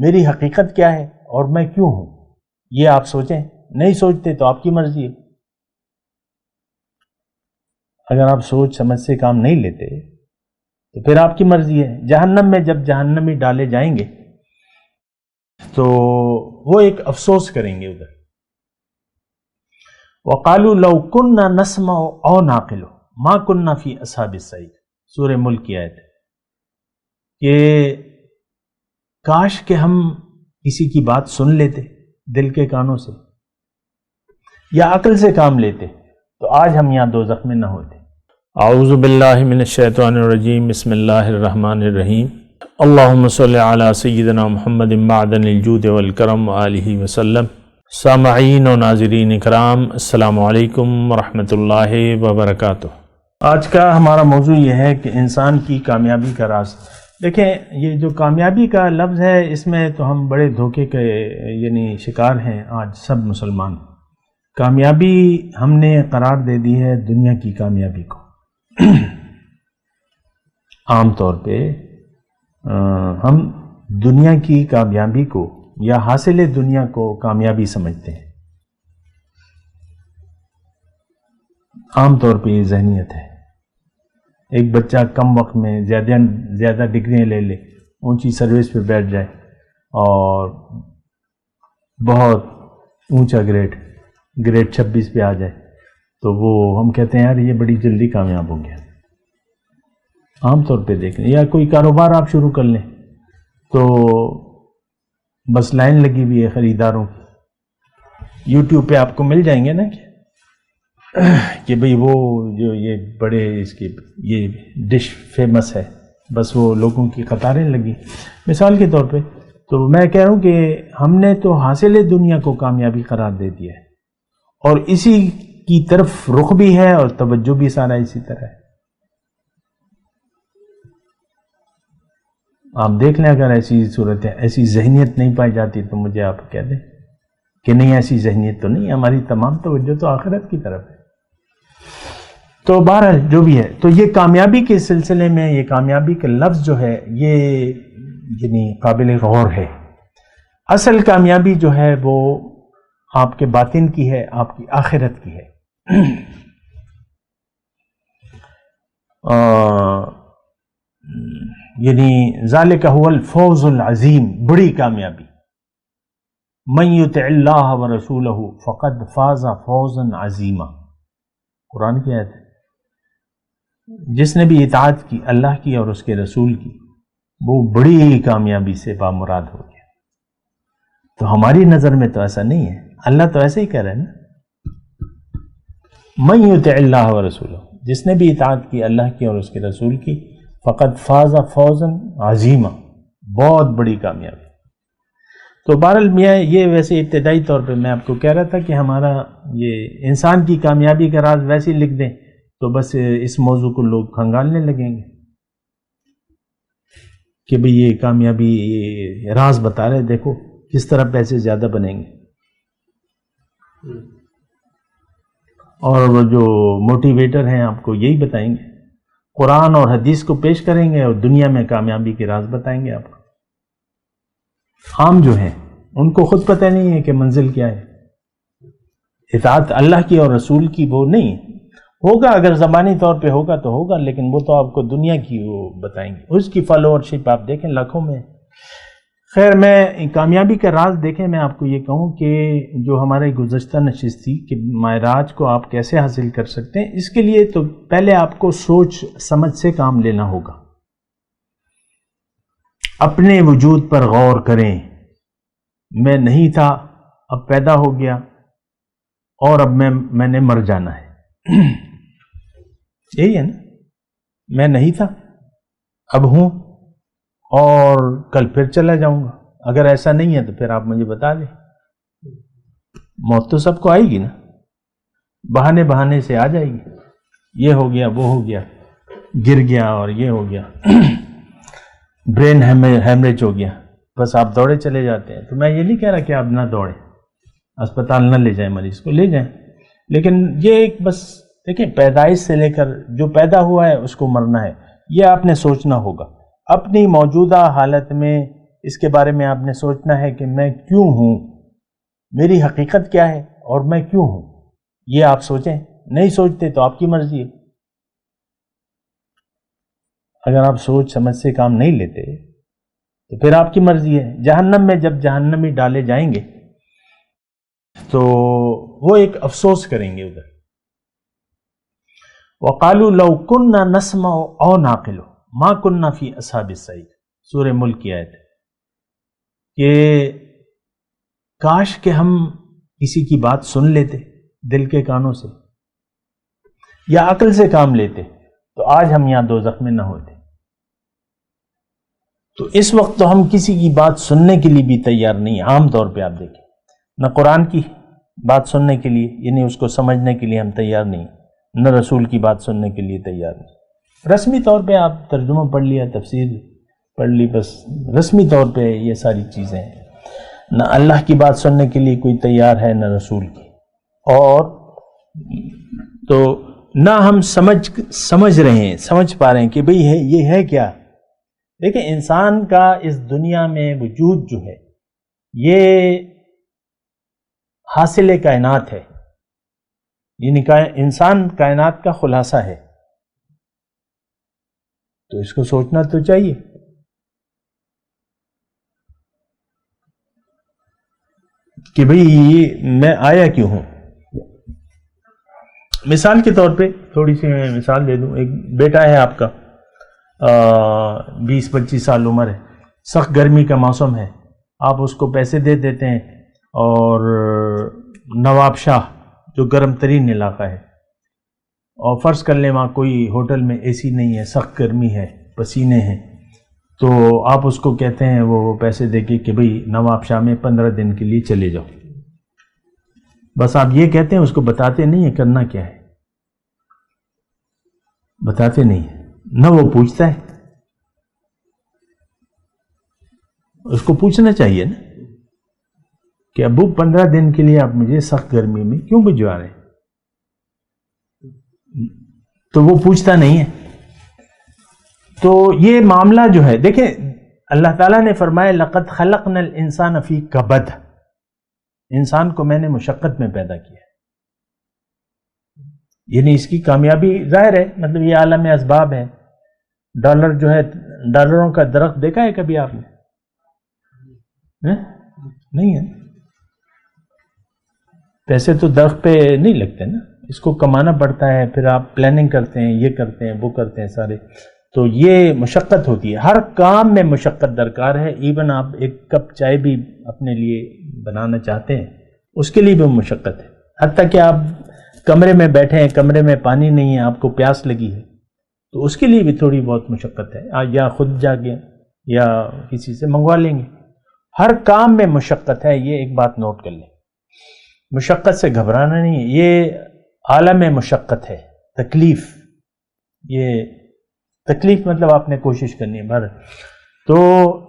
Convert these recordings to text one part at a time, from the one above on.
میری حقیقت کیا ہے اور میں کیوں ہوں، یہ آپ سوچیں. نہیں سوچتے تو آپ کی مرضی ہے. اگر آپ سوچ سمجھ سے کام نہیں لیتے تو پھر آپ کی مرضی ہے. جہنم میں جب جہنمی ڈالے جائیں گے تو وہ ایک افسوس کریں گے ادھر. وَقَالُوا لَوْ كُنَّا نَسْمَعُ أَوْ نَعْقِلُ مَا كُنَّا فِي أَصْحَابِ السَّعِيرِ. سورہ ملک کی آیت ہے کہ کاش کہ ہم کسی کی بات سن لیتے دل کے کانوں سے یا عقل سے کام لیتے تو آج ہم یہاں دوزخ میں نہ ہوتے. اعوذ باللہ من الشیطان الرجیم. بسم اللہ الرحمن الرحیم. اللہم صلی علی سیدنا محمد معدن الجود والکرم وآلہ وسلم. سامعین و ناظرین اکرام، السلام علیکم ورحمۃ اللہ وبرکاتہ. آج کا ہمارا موضوع یہ ہے کہ انسان کی کامیابی کا راز. دیکھیں یہ جو کامیابی کا لفظ ہے اس میں تو ہم بڑے دھوکے کے شکار ہیں آج سب مسلمان. کامیابی ہم نے قرار دے دی ہے دنیا کی کامیابی کو. عام طور پہ ہم دنیا کی کامیابی کو یا حاصل دنیا کو کامیابی سمجھتے ہیں. عام طور پہ یہ ذہنیت ہے. ایک بچہ کم وقت میں زیادہ ڈگریاں لے لے، اونچی سروس پہ بیٹھ جائے اور بہت اونچا گریڈ 26 پہ آ جائے تو وہ ہم کہتے ہیں یار یہ بڑی جلدی کامیاب ہو گیا. عام طور پہ دیکھ لیں یا کوئی کاروبار آپ شروع کر لیں تو بس لائن لگی ہوئی ہے خریداروں کی. یوٹیوب پہ آپ کو مل جائیں گے نا کہ بھئی وہ جو یہ بڑے اس کی یہ ڈش فیمس ہے، بس وہ لوگوں کی قطاریں لگی مثال کے طور پہ. تو میں کہہ رہا ہوں کہ ہم نے تو حاصل دنیا کو کامیابی قرار دے دیا ہے اور اسی کی طرف رخ بھی ہے اور توجہ بھی سارا اسی طرح ہے. آپ دیکھ لیں اگر ایسی صورت ہے، ایسی ذہنیت نہیں پائی جاتی تو مجھے آپ کہہ دیں کہ نہیں ایسی ذہنیت تو نہیں، ہماری تمام توجہ تو آخرت کی طرف ہے. تو بہرحال جو بھی ہے، تو یہ کامیابی کے سلسلے میں یہ کامیابی کا لفظ جو ہے یہ قابل غور ہے. اصل کامیابی جو ہے وہ آپ کے باطن کی ہے، آپ کی آخرت کی ہے. ذالک هو الفوز العظیم، بڑی کامیابی. من یطع اللہ ورسولہ فقد فاز فوزا عظیما. قرآن کی آیت ہے. جس نے بھی اطاعت کی اللہ کی اور اس کے رسول کی وہ بڑی کامیابی سے بامراد ہو گیا. تو ہماری نظر میں تو ایسا نہیں ہے، اللہ تو ایسے ہی کہہ رہے ہیں نا، من یطع اللہ ورسولہ، جس نے بھی اطاعت کی اللہ کی اور اس کے رسول کی فقد فاز فوزا عظیما، بہت بڑی کامیابی. تو بہرحال میاں یہ ویسے ابتدائی طور پہ میں آپ کو کہہ رہا تھا کہ ہمارا یہ انسان کی کامیابی کا راز ویسے لکھ دیں تو بس اس موضوع کو لوگ کھنگالنے لگیں گے کہ بھئی یہ کامیابی یہ راز بتا رہے، دیکھو کس طرح پیسے زیادہ بنیں گے. اور وہ جو موٹیویٹر ہیں آپ کو یہی بتائیں گے، قرآن اور حدیث کو پیش کریں گے اور دنیا میں کامیابی کے راز بتائیں گے آپ کو. عام جو ہیں ان کو خود پتہ نہیں ہے کہ منزل کیا ہے. اطاعت اللہ کی اور رسول کی وہ نہیں ہوگا، اگر زبانی طور پہ ہوگا تو ہوگا، لیکن وہ تو آپ کو دنیا کی وہ بتائیں گے. اس کی فالوورشپ آپ دیکھیں لاکھوں میں. خیر میں کامیابی کا راز دیکھیں، میں آپ کو یہ کہوں کہ جو ہمارے گزشتہ نشست تھی کہ معراج کو آپ کیسے حاصل کر سکتے ہیں، اس کے لیے تو پہلے آپ کو سوچ سمجھ سے کام لینا ہوگا. اپنے وجود پر غور کریں. میں نہیں تھا، اب پیدا ہو گیا اور اب میں نے مر جانا ہے. یہی ہے نا، میں نہیں تھا اب ہوں اور کل پھر چلا جاؤں گا. اگر ایسا نہیں ہے تو پھر آپ مجھے بتا دیں. موت تو سب کو آئے گی نا، بہانے سے آ جائے گی. یہ ہو گیا، وہ ہو گیا، گر گیا اور یہ ہو گیا، برین ہیمریج ہو گیا، بس آپ دوڑے چلے جاتے ہیں. تو میں یہ نہیں کہہ رہا کہ آپ نہ دوڑیں، اسپتال نہ لے جائیں، مریض کو لے جائیں، لیکن یہ ایک بس دیکھیں پیدائش سے لے کر جو پیدا ہوا ہے اس کو مرنا ہے، یہ آپ نے سوچنا ہوگا. اپنی موجودہ حالت میں اس کے بارے میں آپ نے سوچنا ہے کہ میں کیوں ہوں، میری حقیقت کیا ہے اور میں کیوں ہوں، یہ آپ سوچیں. نہیں سوچتے تو آپ کی مرضی ہے. اگر آپ سوچ سمجھ سے کام نہیں لیتے تو پھر آپ کی مرضی ہے. جہنم میں جب جہنمی ڈالے جائیں گے تو وہ ایک افسوس کریں گے ادھر. وَقَالُوا لَوْ كُنَّا نَسْمَعُ أَوْ نَعْقِلُ مَا كُنَّا فِي أَصْحَابِ السَّعِيرِ. سورہ ملک کی آیت ہے کہ کاش کہ ہم کسی کی بات سن لیتے دل کے کانوں سے یا عقل سے کام لیتے تو آج ہم یہاں دوزخ میں نہ ہوتے. تو اس وقت تو ہم کسی کی بات سننے کے لیے بھی تیار نہیں. عام طور پہ آپ دیکھیں نہ قرآن کی بات سننے کے لیے، یعنی اس کو سمجھنے کے لیے ہم تیار نہیں، نہ رسول کی بات سننے کے لیے تیار نہیں. رسمی طور پہ آپ ترجمہ پڑھ لیا، تفسیر پڑھ لی، بس رسمی طور پہ یہ ساری چیزیں ہیں. نہ اللہ کی بات سننے کے لیے کوئی تیار ہے نہ رسول کی. اور تو نہ ہم سمجھ رہے ہیں، سمجھ پا رہے ہیں کہ بھئی یہ ہے کیا. دیکھیں انسان کا اس دنیا میں وجود جو ہے یہ حاصل کائنات ہے، یعنی انسان کائنات کا خلاصہ ہے. تو اس کو سوچنا تو چاہیے. کہ بھئی میں آیا کیوں ہوں. مثال کے طور پہ تھوڑی سی میں مثال دے دوں. ایک بیٹا ہے آپ کا، 20-25 سال عمر ہے، سخت گرمی کا موسم ہے، آپ اس کو پیسے دے دیتے ہیں اور نواب شاہ جو گرم ترین علاقہ ہے، اور فرض کر لیں وہاں کوئی ہوٹل میں اے سی نہیں ہے، سخت گرمی ہے، پسینے ہیں، تو آپ اس کو کہتے ہیں وہ پیسے دے کے کہ بھئی نواب شاہ میں 15 دن کے لیے چلے جاؤ. بس آپ یہ کہتے ہیں، اس کو بتاتے نہیں ہیں کرنا کیا ہے، بتاتے نہیں ہیں. نہ وہ پوچھتا ہے. اس کو پوچھنا چاہیے نا کہ ابو 15 دن کے لیے آپ مجھے سخت گرمی میں کیوں بھجوا رہے ہیں. تو وہ پوچھتا نہیں ہے. تو یہ معاملہ جو ہے، دیکھیں اللہ تعالیٰ نے فرمایا لَقَدْ خَلَقْنَا الْإِنسَانَ فِي كَبَدٍ، انسان کو میں نے مشقت میں پیدا کیا ہے. یعنی اس کی کامیابی ظاہر ہے، مطلب یہ عالم اسباب ہے. ڈالر جو ہے، ڈالروں کا درخت دیکھا ہے کبھی آپ نے؟ نہیں ہے. پیسے تو درخت پہ نہیں لگتے نا، اس کو کمانا پڑتا ہے، پھر آپ پلاننگ کرتے ہیں، یہ کرتے ہیں، وہ کرتے ہیں سارے. تو یہ مشقت ہوتی ہے، ہر کام میں مشقت درکار ہے. ایون آپ ایک کپ چائے بھی اپنے لیے بنانا چاہتے ہیں، اس کے لیے بھی مشقت ہے. حتیٰ کہ آپ کمرے میں بیٹھے ہیں، کمرے میں پانی نہیں ہے، آپ کو پیاس لگی ہے، تو اس کے لیے بھی تھوڑی بہت مشقت ہے. یا خود جا کے یا کسی سے منگوا لیں گے. ہر کام میں مشقت ہے، یہ ایک بات نوٹ کر لیں. مشقت سے گھبرانا نہیں ہے، یہ عالم مشقت ہے. تکلیف، یہ تکلیف مطلب آپ نے کوشش کرنی ہے بھر. تو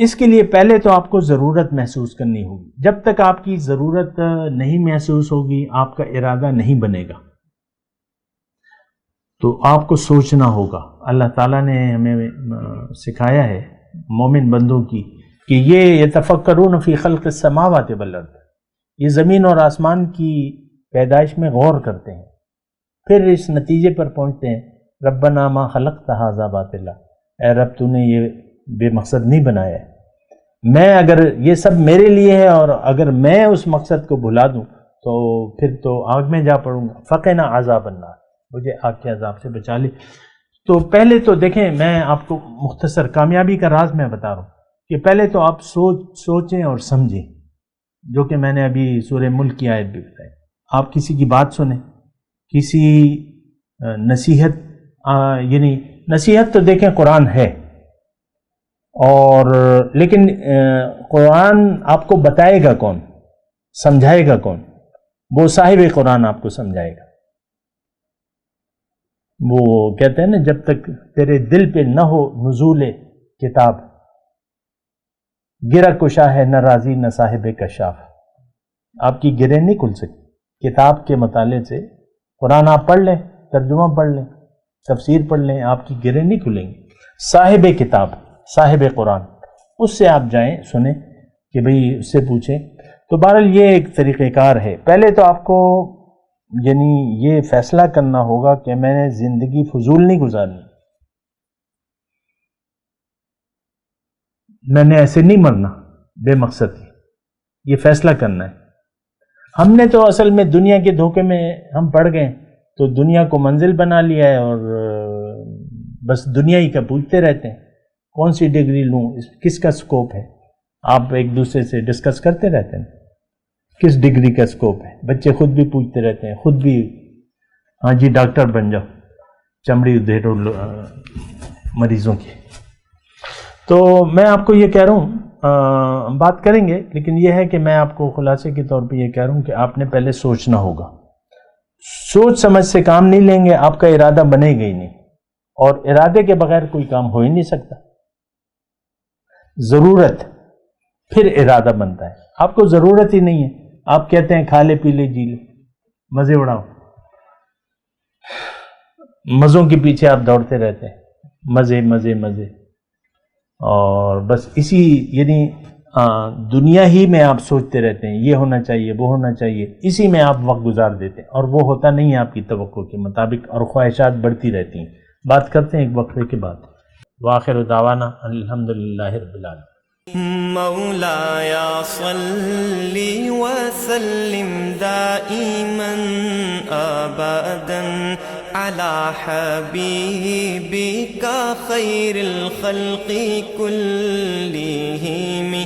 اس کے لیے پہلے تو آپ کو ضرورت محسوس کرنی ہوگی. جب تک آپ کی ضرورت نہیں محسوس ہوگی آپ کا ارادہ نہیں بنے گا. تو آپ کو سوچنا ہوگا. اللہ تعالیٰ نے ہمیں سکھایا ہے مومن بندوں کی کہ یہ یتفکرون فی خلق السماوات والارض، یہ زمین اور آسمان کی پیدائش میں غور کرتے ہیں، پھر اس نتیجے پر پہنچتے ہیں ربنا ما خلقت ھذا باطلا، اے رب تو نے یہ بے مقصد نہیں بنایا ہے. میں اگر یہ سب میرے لیے ہے اور اگر میں اس مقصد کو بھلا دوں تو پھر تو آگ میں جا پڑوں گا. فقنا عذاب النار، مجھے آگ کے عذاب سے بچا لے. تو پہلے تو دیکھیں، میں آپ کو مختصر کامیابی کا راز میں بتا رہا ہوں کہ پہلے تو آپ سوچیں اور سمجھیں، جو کہ میں نے ابھی سورہ ملک کی آیت بھی بتائی. آپ کسی کی بات سنیں، کسی نصیحت، یعنی نصیحت تو دیکھیں قرآن ہے، اور لیکن قرآن آپ کو بتائے گا کون، سمجھائے گا کون؟ وہ صاحب قرآن آپ کو سمجھائے گا. وہ کہتے ہیں نا جب تک تیرے دل پہ نہ ہو نزول کتاب، گرہ کشا ہے نہ راضی نہ صاحب کشاف. آپ کی گرہ نہیں کھل سکتی کتاب کے مطالعے سے. قرآن آپ پڑھ لیں، ترجمہ پڑھ لیں، تفسیر پڑھ لیں، آپ کی گرہ نہیں کھلیں گی. صاحب کتاب، صاحب قرآن، اس سے آپ جائیں سنیں کہ بھئی اس سے پوچھیں. تو بہرحال یہ ایک طریقہ کار ہے. پہلے تو آپ کو یعنی یہ فیصلہ کرنا ہوگا کہ میں نے زندگی فضول نہیں گزارنی, میں نے ایسے نہیں مرنا بے مقصد. یہ فیصلہ کرنا ہے. ہم نے تو اصل میں دنیا کے دھوکے میں ہم پڑ گئے, تو دنیا کو منزل بنا لیا ہے اور بس دنیا ہی کا پوچھتے رہتے ہیں کون سی ڈگری لوں, کس کا سکوپ ہے. آپ ایک دوسرے سے ڈسکس کرتے رہتے ہیں کس ڈگری کا سکوپ ہے. بچے خود بھی پوچھتے رہتے ہیں, خود بھی ہاں جی ڈاکٹر بن جاؤ, چمڑی ادھیڑو مریضوں کی. تو میں آپ کو یہ کہہ رہا ہوں, بات کریں گے, لیکن یہ ہے کہ میں آپ کو خلاصے کے طور پہ یہ کہہ رہا ہوں کہ آپ نے پہلے سوچنا ہوگا. سوچ سمجھ سے کام نہیں لیں گے آپ کا ارادہ بنے گا ہی نہیں, اور ارادے کے بغیر کوئی کام ہو ہی نہیں سکتا. ضرورت پھر ارادہ بنتا ہے. آپ کو ضرورت ہی نہیں ہے, آپ کہتے ہیں کھا لے پی لے جی لے, مزے اڑاؤ, مزوں کے پیچھے آپ دوڑتے رہتے ہیں, مزے مزے مزے, اور بس اسی یعنی دنیا ہی میں آپ سوچتے رہتے ہیں یہ ہونا چاہیے وہ ہونا چاہیے, اسی میں آپ وقت گزار دیتے ہیں, اور وہ ہوتا نہیں ہے آپ کی توقع کے مطابق, اور خواہشات بڑھتی رہتی ہیں. بات کرتے ہیں ایک وقفے کے بعد. وآخر دعوانا الحمدللہ رب العالمین. مولاي صل وسلم دائما أبدا على حبيبك خير الخلق كلهم.